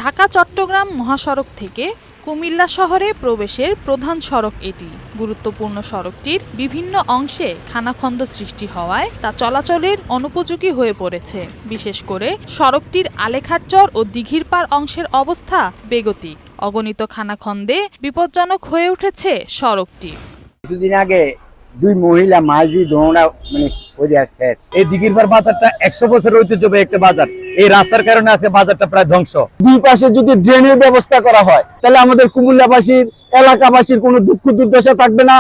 ঢাকা চট্টগ্রাম মহাসড়ক থেকে কুমিল্লা শহরে প্রবেশের প্রধান সড়ক এটি। গুরুত্বপূর্ণ সড়কটির বিভিন্ন অংশে খানাখন্দ সৃষ্টি হওয়ায় তা চলাচলের অনুপযোগী হয়ে পড়েছে। বিশেষ করে সড়কটির আলেখারচর ও দিঘির পাড় অংশের অবস্থা বেগতিক। অগণিত খানাখন্দে বিপজ্জনক হয়ে উঠেছে সড়কটি। কিছুদিন আগে দুই মহিলা মাঝি দৌড়া শেষ। এই দিঘির পাড় বাজারটা 100 বছর ঐতিহ্যবাহী একটা বাজার। এই রাস্তার কারণে আজকে বাজারটা প্রায় ধ্বংস। দুই পাশে যদি ড্রেনের ব্যবস্থা করা হয় তাহলে আমাদের কুমিল্লাবাসীর এলাকাবাসীর কোনো দুঃখ দুর্দশা থাকবে না।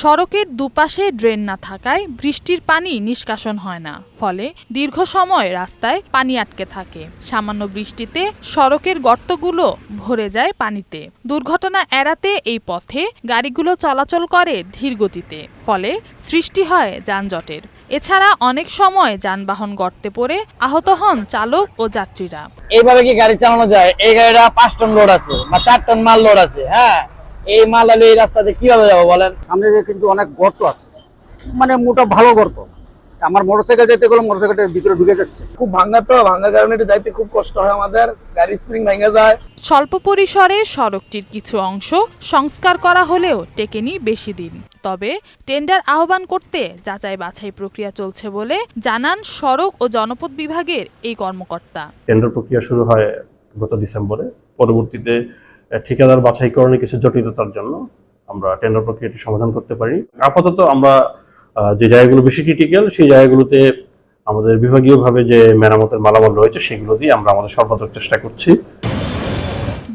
সড়কের দুপাশে ড্রেন না থাকায় বৃষ্টির পানি নিষ্কাশন হয় না, ফলে দীর্ঘ সময় রাস্তায় পানি আটকে থাকে। সামান্য বৃষ্টিতে সড়কের গর্তগুলো ভরে যায় পানিতে। দুর্ঘটনা এড়াতে এই পথে গাড়িগুলো চলাচল করে ধীর গতিতে, ফলে সৃষ্টি হয় যানজটের। এছাড়া অনেক সময় যানবাহন গর্তে পড়ে আহত হন চালক ও যাত্রীরা। এইভাবে কি গাড়ি চালানো যায়? এই গাড়িটা 5 টন লোড আছে বা 4 টন মাল লোড আছে। হ্যাঁ, এই মাল আলু এই রাস্তাতে কিভাবে যাবো বলেন? সামনে কিন্তু অনেক গর্ত আছে, মানে মোটা ভালো গর্ত। আমার মোটরসাইকেল যেতে গেলে মোটরসাইকেলের ভিতরে ঢুকে যাচ্ছে। খুব ভাঙার কারণে এটা যাইতে খুব কষ্ট হয় আমাদের, গাড়ি স্প্রিং ভেঙে যায়। স্বল্প পরিসরে সড়কটির কিছু অংশ সংস্কার করা হলেও টেকেনি বেশি দিন। তবে টেন্ডার আহ্বান করতে যাচাই বাছাই প্রক্রিয়া চলছে বলে জানান সড়ক ও জনপথ বিভাগের এই কর্মকর্তা। টেন্ডার প্রক্রিয়া শুরু হয় গত ডিসেম্বরে। পরবর্তীতে ঠিকাদার বাছাইকরণে কিছু জটিলতার জন্য আমরা টেন্ডার প্রক্রিয়াটি সমাধান করতে পারি। আপাতত আমরা যে জায়গাগুলো বেশি ক্রিটিক্যাল সেই জায়গাগুলোতে আমাদের বিভাগীয়ভাবে যে মেরামতের মালামাল রয়েছে সেগুলো দিয়ে আমরা আমাদের সর্বাত্মক চেষ্টা করছি।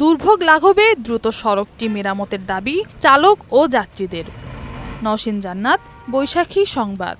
দুর্ভোগ লাঘবে দ্রুত সড়কটি মেরামতের দাবি চালক ও যাত্রীদের। নওশীন জান্নাত, বৈশাখী সংবাদ।